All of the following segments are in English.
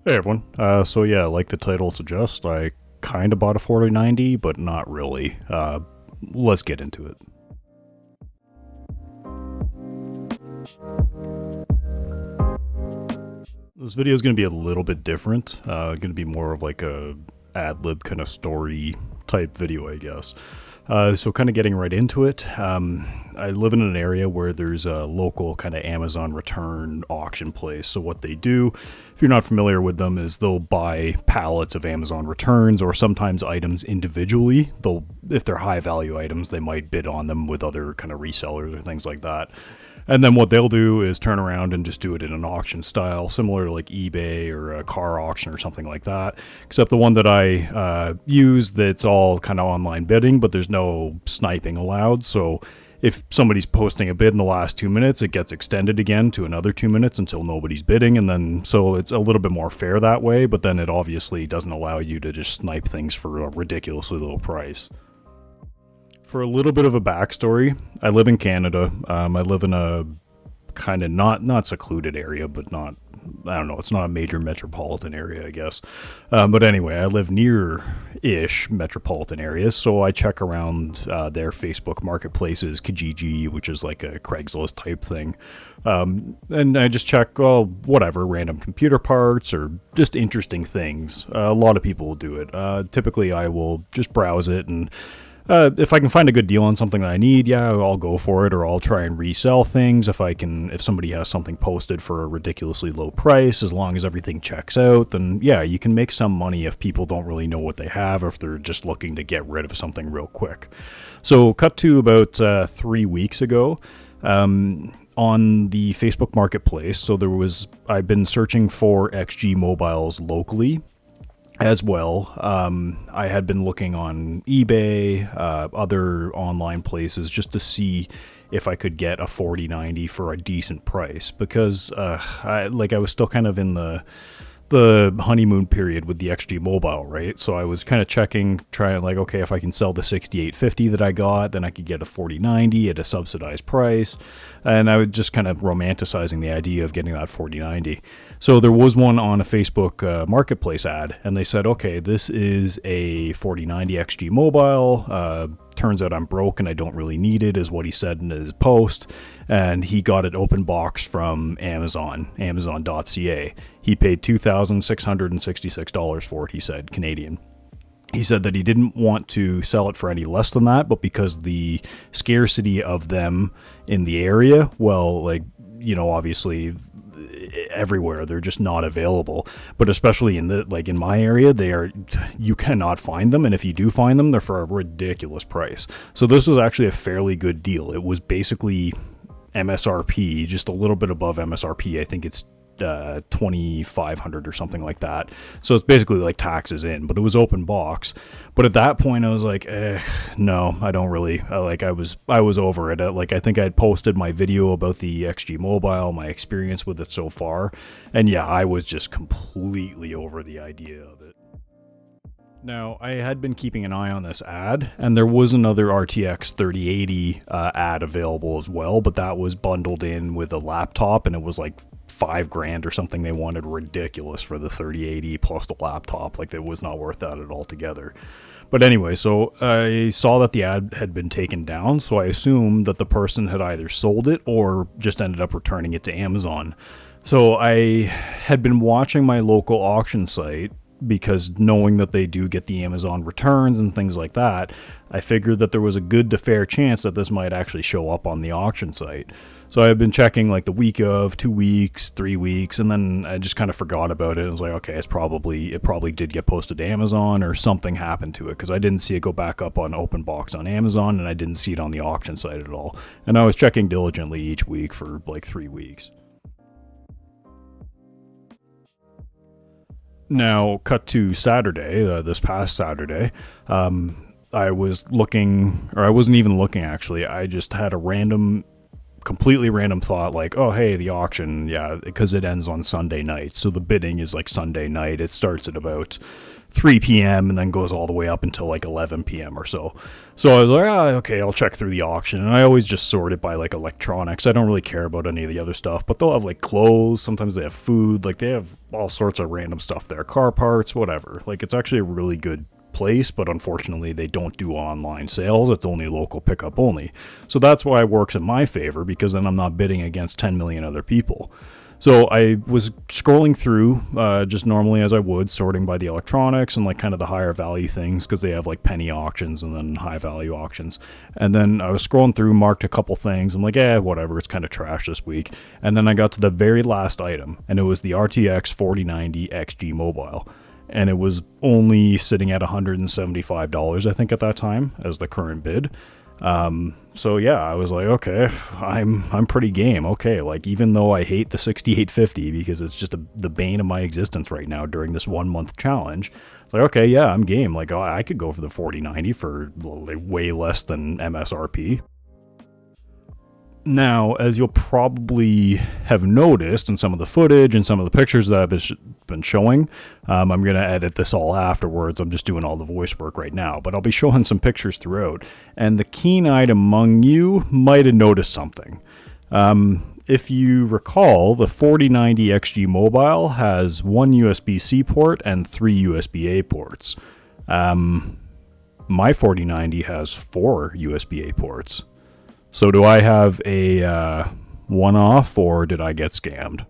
Hey everyone. So yeah, like the title suggests, I kind of bought a 4090, but not really. Let's get into it. This video is going to be a little bit different. Going to be more of like a ad-lib kind of story type video, I guess. So kind of getting right into it. I live in an area where there's a local kind of Amazon return auction place. So what they do, if you're not familiar with them, is they'll buy pallets of Amazon returns or sometimes items individually. If they're high value items, they might bid on them with other kind of resellers or things like that. And then what they'll do is turn around and just do it in an auction style, similar to like eBay or a car auction or something like that. Except the one that I use, that's all kind of online bidding, but there's no sniping allowed. So if somebody's posting a bid in the last 2 minutes, it gets extended again to another 2 minutes until nobody's bidding. And then, so it's a little bit more fair that way, but then it obviously doesn't allow you to just snipe things for a ridiculously low price. For a little bit of a backstory, I live in Canada. I live in a kind of not secluded area, but not, I don't know, it's not a major metropolitan area, I guess. But anyway, I live near-ish metropolitan areas, so I check around their Facebook marketplaces, Kijiji, which is like a Craigslist type thing. And I just check, well, whatever, random computer parts or just interesting things. A lot of people will do it. Typically, I will just browse it, and if I can find a good deal on something that I need, yeah, I'll go for it, or I'll try and resell things if somebody has something posted for a ridiculously low price, as long as everything checks out, then yeah, you can make some money if people don't really know what they have, or if they're just looking to get rid of something real quick. So cut to about 3 weeks ago, on the Facebook Marketplace, so I've been searching for XG mobiles locally, as well. I had been looking on eBay, other online places, just to see if I could get a 4090 for a decent price, because I was still kind of in the honeymoon period with the XG mobile, right? So I was kind of trying like, okay, if I can sell the 6850 that I got, then I could get a 4090 at a subsidized price. And I was just kind of romanticizing the idea of getting that 4090. So there was one on a Facebook marketplace ad, and they said, okay, this is a 4090 XG mobile. Turns out I'm broke and I don't really need it, is what he said in his post. And he got it open box from Amazon, Amazon.ca. He paid $2,666 for it, he said, Canadian. He said that he didn't want to sell it for any less than that, but because the scarcity of them in the area, well, obviously everywhere they're just not available, but especially in my area, you cannot find them, and if you do find them, they're for a ridiculous price. So this was actually a fairly good deal. It was basically MSRP, just a little bit above MSRP. I think it's 2,500 or something like that. So it's basically like taxes in, but it was open box. But at that point I was like, no, I don't really I was over it. I think I'd posted my video about the XG mobile, my experience with it so far, and yeah, I was just completely over the idea of it. Now, I had been keeping an eye on this ad, and there was another RTX 3080 ad available as well, but that was bundled in with a laptop, and it was like $5,000 or something. They wanted ridiculous for the 3080 plus the laptop. It was not worth that at all together. But anyway, so I saw that the ad had been taken down, so I assumed that the person had either sold it or just ended up returning it to Amazon. So I had been watching my local auction site, because knowing that they do get the Amazon returns and things like that, I figured that there was a good to fair chance that this might actually show up on the auction site. So I've been checking the week of, 2 weeks, 3 weeks, and then I just kind of forgot about it. I was like, okay, it probably did get posted to Amazon, or something happened to it, because I didn't see it go back up on open box on Amazon, and I didn't see it on the auction site at all. And I was checking diligently each week for 3 weeks. Now, cut to Saturday, this past Saturday, I was looking, or I wasn't even looking actually, I just had a random completely random thought like, oh, hey, the auction, yeah, because it ends on Sunday night. So the bidding is like Sunday night. It starts at about 3 p.m. and then goes all the way up until like 11 p.m. or so. So I was like, okay, I'll check through the auction. And I always just sort it by like electronics. I don't really care about any of the other stuff, but they'll have like clothes. Sometimes they have food. Like they have all sorts of random stuff there, car parts, whatever. Like it's actually a really good place, but unfortunately they don't do online sales. It's only local pickup only. So that's why it works in my favor, because then I'm not bidding against 10 million other people. So I was scrolling through just normally as I would, sorting by the electronics and like kind of the higher value things, because they have like penny auctions and then high value auctions. And then I was scrolling through, marked a couple things. I'm like, whatever, it's kind of trash this week. And then I got to the very last item, and it was the RTX 4090 XG Mobile. And it was only sitting at $175, I think, at that time as the current bid. So yeah, I was like, okay, I'm pretty game. Okay, like even though I hate the 6850 because it's just the bane of my existence right now during this 1 month challenge, it's like, okay, yeah, I'm game. Like, I could go for the 4090 for way less than MSRP. Now, as you'll probably have noticed in some of the footage and some of the pictures that I've been showing, I'm going to edit this all afterwards. I'm just doing all the voice work right now, but I'll be showing some pictures throughout. And the keen-eyed among you might have noticed something. If you recall, the 4090 XG Mobile has one USB-C port and 3 USB-A ports. My 4090 has 4 USB-A ports. So do I have a one-off, or did I get scammed?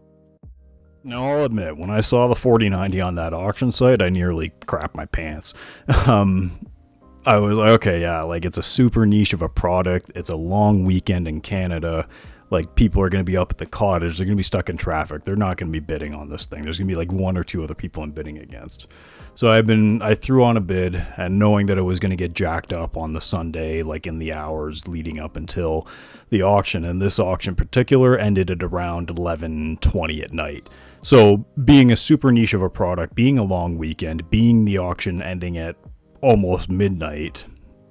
Now, I'll admit, when I saw the 4090 on that auction site, I nearly crapped my pants. I was like, okay, yeah, like it's a super niche of a product. It's a long weekend in Canada. Like people are going to be up at the cottage. They're going to be stuck in traffic. They're not going to be bidding on this thing. There's going to be like 1 or 2 other people I'm bidding against. So I threw on a bid, and knowing that it was going to get jacked up on the Sunday, like in the hours leading up until the auction. And this auction in particular ended at around 11:20 at night. So being a super niche of a product, being a long weekend, being the auction ending at almost midnight,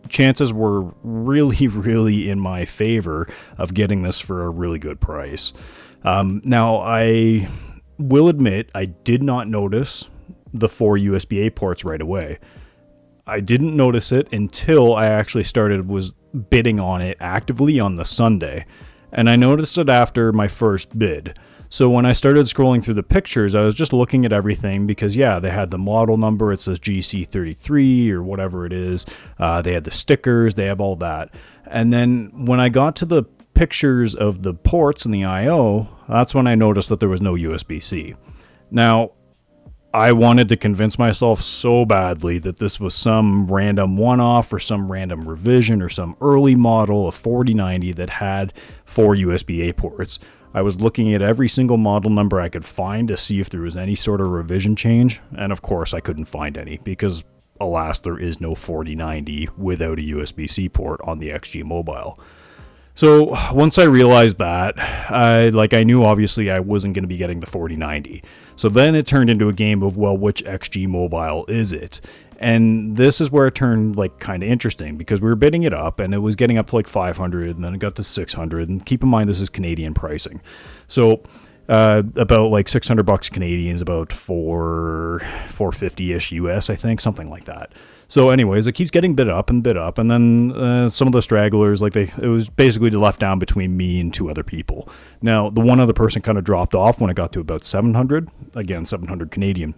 chances were really, really in my favor of getting this for a really good price. Now, I will admit I did not notice the 4 USB-A ports right away. I didn't notice it until I actually was bidding on it actively on the Sunday. And I noticed it after my first bid. So when I started scrolling through the pictures, I was just looking at everything because, yeah, they had the model number. It says GC33 or whatever it is. They had the stickers. They have all that. And then when I got to the pictures of the ports and the I/O, that's when I noticed that there was no USB-C. Now, I wanted to convince myself so badly that this was some random one-off or some random revision or some early model of 4090 that had 4 USB-A ports. I was looking at every single model number I could find to see if there was any sort of revision change, and of course I couldn't find any because, alas, there is no 4090 without a USB-C port on the XG Mobile. So once I realized that, I knew obviously I wasn't going to be getting the 4090. So then it turned into a game of, well, which XG Mobile is it? And this is where it turned kind of interesting because we were bidding it up and it was getting up to 500 and then it got to 600. And keep in mind, this is Canadian pricing. So about $600 Canadian is about $450-ish US, I think, something like that. So anyways, it keeps getting bid up, and then some of the stragglers, it was basically left down between me and 2 other people. Now, the one other person kind of dropped off when it got to about 700, again, 700 Canadian.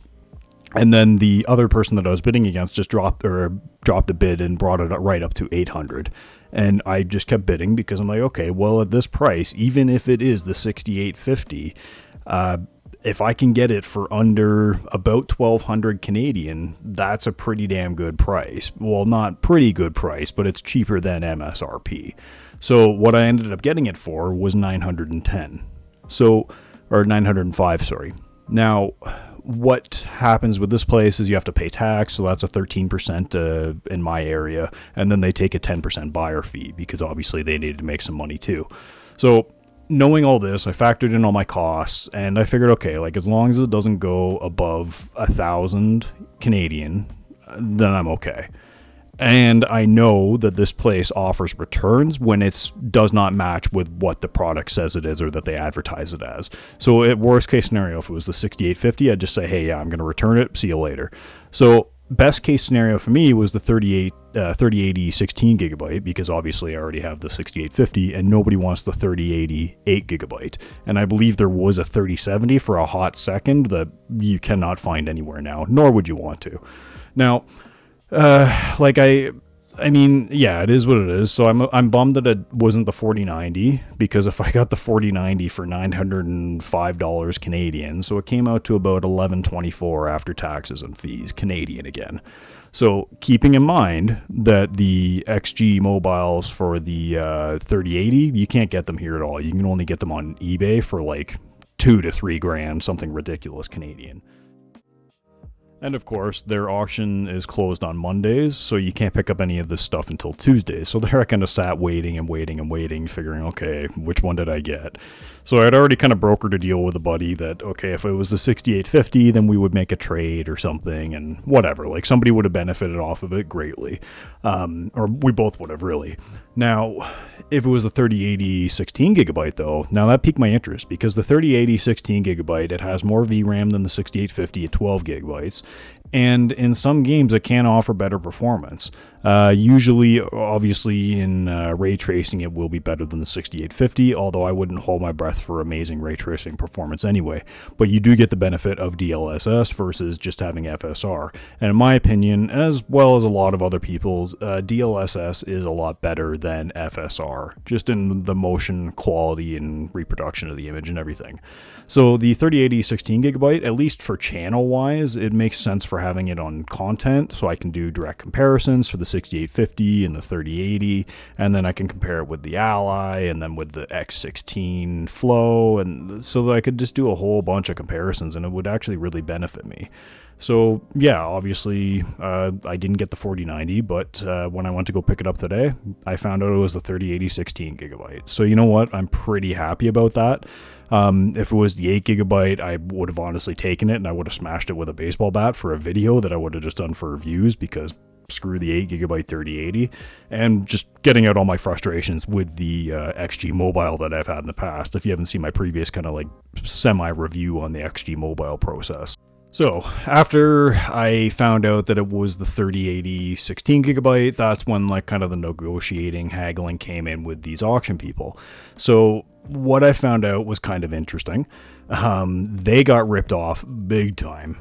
And then the other person that I was bidding against just dropped the bid and brought it right up to 800. And I just kept bidding because I'm like, okay, well, at this price, even if it is the 6850, if I can get it for under about 1,200 Canadian, that's a pretty damn good price. Well, not pretty good price, but it's cheaper than MSRP. So what I ended up getting it for was 910. Or 905, sorry. Now, what happens with this place is you have to pay tax, so that's a 13% in my area, and then they take a 10% buyer fee because obviously they needed to make some money too. So knowing all this, I factored in all my costs, and I figured, okay, as long as it doesn't go above 1,000 Canadian, then I'm okay. And I know that this place offers returns when it does not match with what the product says it is or that they advertise it as. So at worst case scenario, if it was the 6850, I'd just say, hey, yeah, I'm going to return it. See you later. So best case scenario for me was the 3080 16 gigabyte, because obviously I already have the 6850 and nobody wants the 3080 8 gigabyte. And I believe there was a 3070 for a hot second that you cannot find anywhere now, nor would you want to. Now, I mean, yeah, it is what it is. So I'm bummed that it wasn't the 4090, because if I got the 4090 for $905 Canadian, so it came out to about $1124 after taxes and fees Canadian again. So keeping in mind that the XG mobiles for the 3080, you can't get them here at all. You can only get them on eBay for like $2 to $3 grand, something ridiculous Canadian. And of course, their auction is closed on Mondays, so you can't pick up any of this stuff until Tuesdays. So there I kind of sat waiting, figuring, okay, which one did I get? So I'd already kind of brokered a deal with a buddy that, okay, if it was the 6850, then we would make a trade or something, and whatever. Like, somebody would have benefited off of it greatly. Or we both would have, really. Now, if it was the 3080 16 gigabyte, though, now that piqued my interest, because the 3080 16 gigabyte, it has more VRAM than the 6850 at 12 gigabytes. And in some games, it can offer better performance. Usually, obviously, in ray tracing, it will be better than the 6850, although I wouldn't hold my breath for amazing ray tracing performance anyway. But you do get the benefit of DLSS versus just having FSR. And in my opinion, as well as a lot of other people's, DLSS is a lot better than FSR, just in the motion quality and reproduction of the image and everything. So the 3080 16 gigabyte, at least for channel-wise, it makes sense for having it on content, so I can do direct comparisons for the 6850 and the 3080, and then I can compare it with the Ally, and then with the X16 Flow, and so that I could just do a whole bunch of comparisons, and it would actually really benefit me. So yeah, obviously I didn't get the 4090, but when I went to go pick it up today, I found out it was the 3080 16 gigabyte. So you know what? I'm pretty happy about that. If it was the 8 gigabyte, I would have honestly taken it and I would have smashed it with a baseball bat for a video that I would have just done for reviews, because screw the 8 gigabyte 3080, and just getting out all my frustrations with the XG Mobile that I've had in the past. If you haven't seen my previous kind of like semi-review on the XG Mobile process. So after I found out that it was the 3080 16 gigabyte, that's when like kind of the negotiating, haggling came in with these auction people. So what I found out was kind of interesting. They got ripped off big time.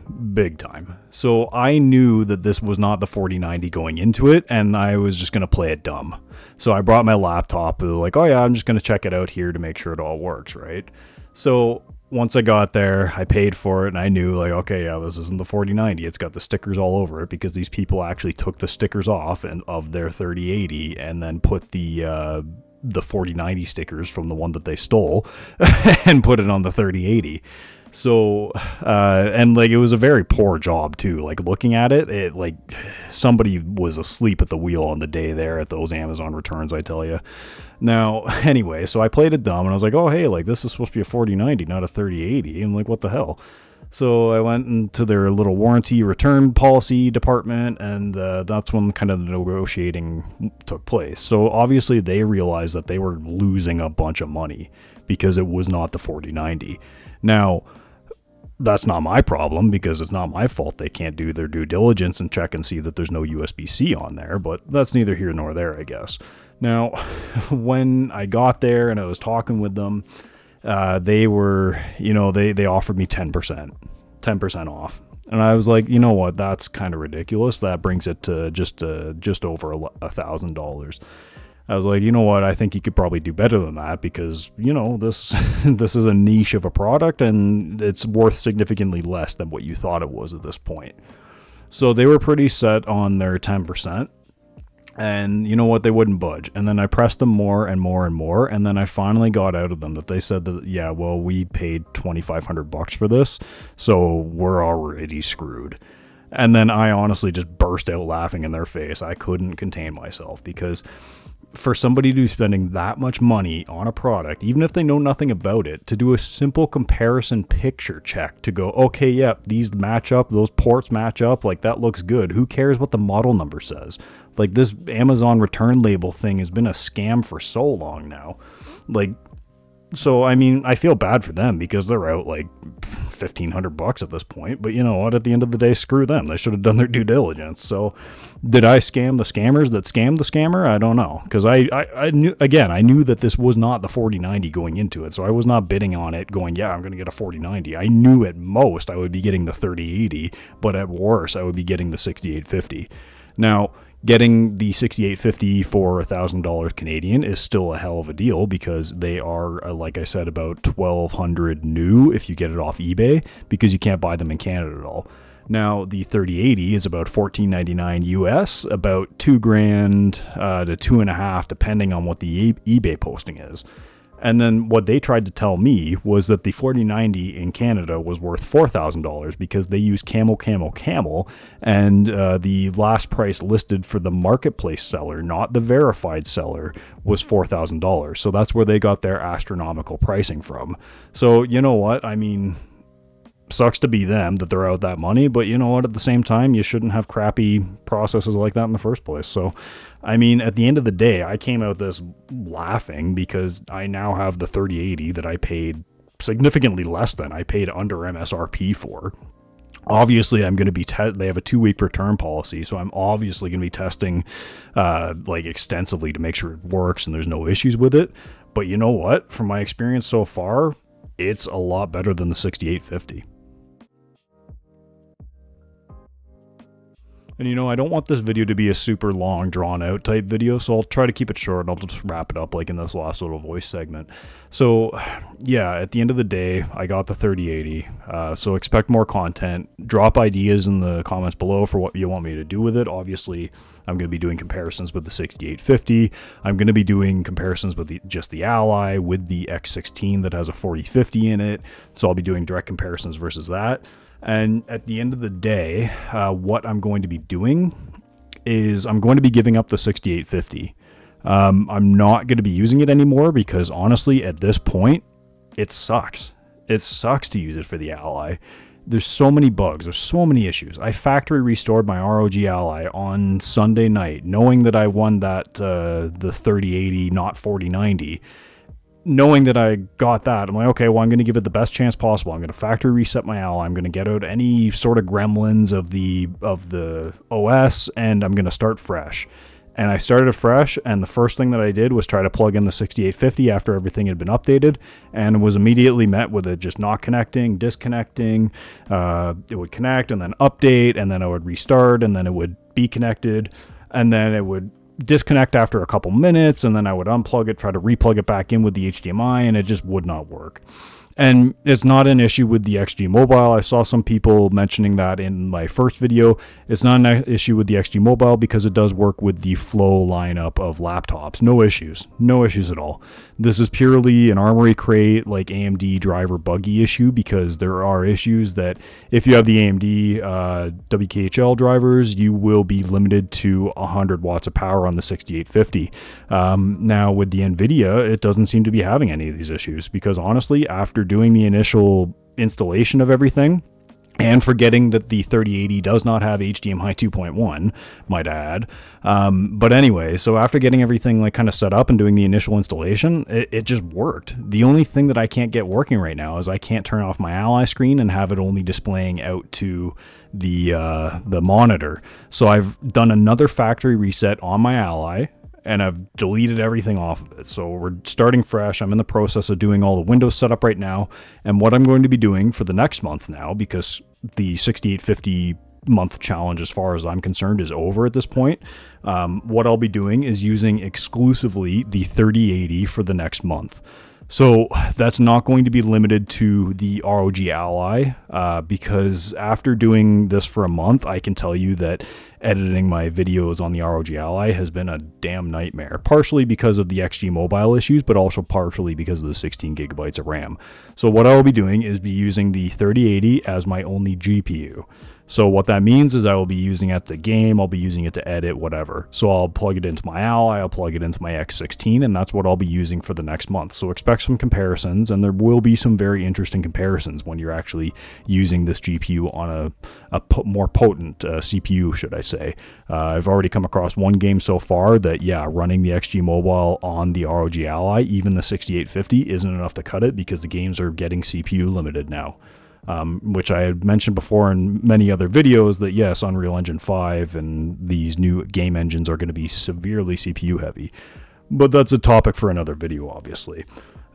So I knew that this was not the 4090 going into it, and I was just going to play it dumb. So I brought my laptop, like, oh yeah, I'm just going to check it out here to make sure it all works, right? So once I got there, I paid for it, and I knew, like, okay, yeah, this isn't the 4090. It's got the stickers all over it, because these people actually took the stickers off of their 3080 and then put the 4090 stickers from the one that they stole and put it on the 3080. So, and like, it was a very poor job too. Like, looking at it, like, somebody was asleep at the wheel on the day there at those Amazon returns, I tell you. Now, anyway, so I played it dumb and I was like, oh, hey, like, this is supposed to be a 4090, not a 3080. I'm like, what the hell? So I went into their little warranty return policy department, and that's when kind of the negotiating took place. So obviously they realized that they were losing a bunch of money because it was not the 4090. Now, that's not my problem, because it's not my fault they can't do their due diligence and check and see that there's no USB-C on there, but that's neither here nor there, I guess. Now, when I got there and I was talking with them, they were, they offered me 10% off. And I was like, you know what, that's kind of ridiculous. That brings it to just over $1,000. I was like, you know what, I think you could probably do better than that, because, this this is a niche of a product and it's worth significantly less than what you thought it was at this point. So they were pretty set on their 10%. And you know what, they wouldn't budge. And then I pressed them more and more and more, and then I finally got out of them that they said that, yeah, well, we paid $2,500 for this, so we're already screwed. And then I honestly just burst out laughing in their face. I couldn't contain myself, because for somebody to be spending that much money on a product, even if they know nothing about it, to do a simple comparison picture check to go, okay, yeah, these match up, those ports match up, like that looks good. Who cares what the model number says? Like this Amazon return label thing has been a scam for so long now. Like, so, I mean, I feel bad for them because they're out like $1,500 at this point. But you know what? At the end of the day, screw them. They should have done their due diligence. So, did I scam the scammers that scammed the scammer? I don't know. Because I knew that this was not the 4090 going into it. So, I was not bidding on it going, yeah, I'm going to get a 4090. I knew at most I would be getting the 3080. But at worst, I would be getting the 6850. Now, getting the 6850 for $1,000 Canadian is still a hell of a deal because they are, like I said, about $1,200 new if you get it off eBay because you can't buy them in Canada at all. Now, the 3080 is about $1,499 US, about $2,000 to $2,500 depending on what the eBay posting is. And then what they tried to tell me was that the 4090 in Canada was worth $4,000 because they use camel, and the last price listed for the marketplace seller, not the verified seller, was $4,000. So that's where they got their astronomical pricing from. So you know what? I mean, sucks to be them that they're out that money, but you know what? At the same time, you shouldn't have crappy processes like that in the first place. So, I mean, at the end of the day, I came out this laughing because I now have the 3080 that I paid significantly less than I paid under MSRP for. Obviously, I'm going to be they have a 2-week return policy, so I'm obviously going to be testing like extensively to make sure it works and there's no issues with it. But you know what? From my experience so far, it's a lot better than the 6850. And you know, I don't want this video to be a super long, drawn-out type video, so I'll try to keep it short, and I'll just wrap it up like in this last little voice segment. So, yeah, at the end of the day, I got the 3080, so expect more content. Drop ideas in the comments below for what you want me to do with it. Obviously, I'm going to be doing comparisons with the 6850. I'm going to be doing comparisons with just the Ally with the X16 that has a 4050 in it, so I'll be doing direct comparisons versus that. And at the end of the day, what I'm going to be doing is I'm going to be giving up the 6850. I'm not going to be using it anymore because honestly, at this point, it sucks. It sucks to use it for the Ally. There's so many bugs. There's so many issues. I factory restored my ROG Ally on Sunday night, knowing that I won that the 3080, not 4090. Knowing that I got that, I'm like, okay, well, I'm going to give it the best chance possible. I'm going to factory reset my Ally. I'm going to get out any sort of gremlins of the OS, and I'm going to start fresh. And I started fresh, and the first thing that I did was try to plug in the 6850 after everything had been updated, and was immediately met with it just not connecting, disconnecting. It would connect, and then update, and then I would restart, and then it would be connected, and then it would disconnect after a couple minutes, and then I would unplug it, try to replug it back in with the HDMI, and it just would not work. And it's not an issue with the XG Mobile. I saw some people mentioning that in my first video. It's not an issue with the XG Mobile because it does work with the Flow lineup of laptops. No issues. No issues at all. This is purely an Armory Crate, like AMD driver buggy issue, because there are issues that if you have the AMD WKHL drivers, you will be limited to 100 watts of power on the 6850. Now with the NVIDIA, it doesn't seem to be having any of these issues because honestly, after doing the initial installation of everything, and forgetting that the 3080 does not have HDMI 2.1, might add. But anyway, so after getting everything like kind of set up and doing the initial installation, it just worked. The only thing that I can't get working right now is I can't turn off my Ally screen and have it only displaying out to the monitor. So I've done another factory reset on my Ally, and I've deleted everything off of it. So we're starting fresh. I'm in the process of doing all the Windows setup right now. And what I'm going to be doing for the next month now, because the 6850 month challenge, as far as I'm concerned, is over at this point. What I'll be doing is using exclusively the 3080 for the next month. So that's not going to be limited to the ROG Ally, because after doing this for a month, I can tell you that editing my videos on the ROG Ally has been a damn nightmare, partially because of the XG mobile issues, but also partially because of the 16 gigabytes of RAM. So what I will be doing is be using the 3080 as my only GPU. So what that means is I will be using it to game, I'll be using it to edit, whatever. So I'll plug it into my Ally, I'll plug it into my X16, and that's what I'll be using for the next month. So expect some comparisons, and there will be some very interesting comparisons when you're actually using this GPU on a more potent CPU, should I say. I've already come across one game so far that, yeah, running the XG Mobile on the ROG Ally, even the 6850, isn't enough to cut it because the games are getting CPU limited now. Which I had mentioned before in many other videos that yes, Unreal Engine 5 and these new game engines are going to be severely CPU heavy. But that's a topic for another video, obviously.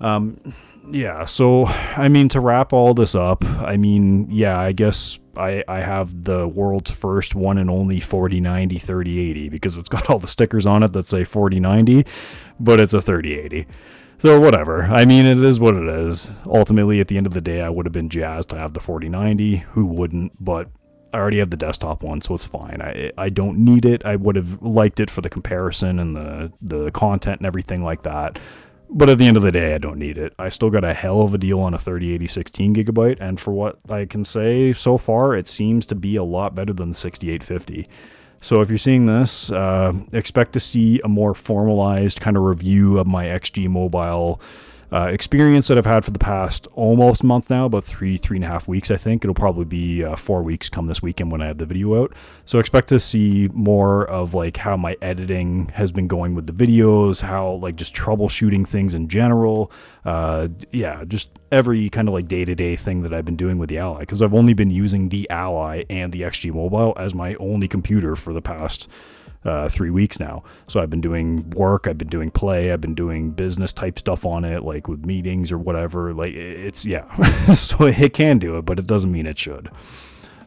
Yeah, so, I mean, to wrap all this up, I mean, yeah, I guess I have the world's first one and only 4090 3080 because it's got all the stickers on it that say 4090, but it's a 3080. So whatever. I mean, it is what it is. Ultimately, at the end of the day, I would have been jazzed to have the 4090. Who wouldn't? But I already have the desktop one, so it's fine. I don't need it. I would have liked it for the comparison and the content and everything like that. But at the end of the day, I don't need it. I still got a hell of a deal on a 3080 16 gigabyte, and for what I can say so far, it seems to be a lot better than the 6850. So if you're seeing this, expect to see a more formalized kind of review of my XG Mobile experience that I've had for the past almost month now, about three and a half weeks, I think. It'll probably be 4 weeks come this weekend when I have the video out. So expect to see more of like how my editing has been going with the videos, how like just troubleshooting things in general. Yeah, just every kind of like day-to-day thing that I've been doing with the Ally, because I've only been using the Ally and the XG Mobile as my only computer for the past 3 weeks now. So I've been doing work, I've been doing play, I've been doing business type stuff on it, like with meetings or whatever. Like it's, yeah. So it can do it, but it doesn't mean it should.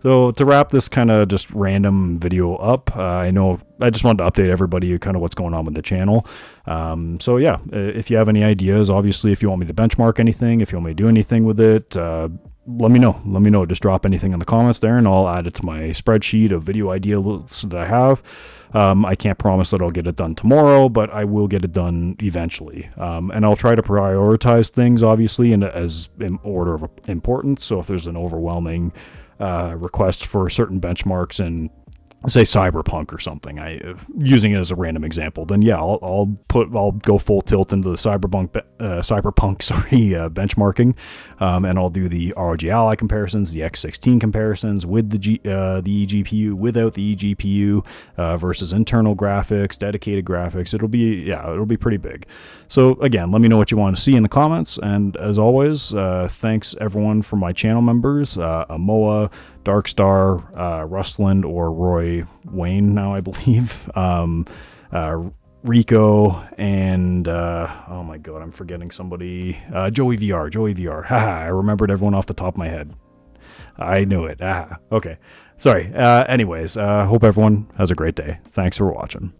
So to wrap this kind of just random video up, I know I just wanted to update everybody kind of what's going on with the channel. So yeah, if you have any ideas, obviously, if you want me to benchmark anything, if you want me to do anything with it, let me know. Let me know. Just drop anything in the comments there, and I'll add it to my spreadsheet of video ideas that I have. I can't promise that I'll get it done tomorrow, but I will get it done eventually. And I'll try to prioritize things, obviously, in order of importance. So if there's an overwhelming request for certain benchmarks and say Cyberpunk or something, using it as a random example, then yeah, I'll go full tilt into the Cyberpunk benchmarking, and I'll do the ROG Ally comparisons, the X16 comparisons with the eGPU, without the eGPU, versus internal graphics, dedicated graphics. It'll be pretty big. So again, let me know what you want to see in the comments, and as always, thanks everyone for my channel members, Amoa, Darkstar, Rustland, or Roy Wayne now, I believe, Rico, and oh my god, I'm forgetting somebody, Joey VR. Haha, I remembered everyone off the top of my head. I knew it. Okay, sorry. Anyways, hope everyone has a great day. Thanks for watching.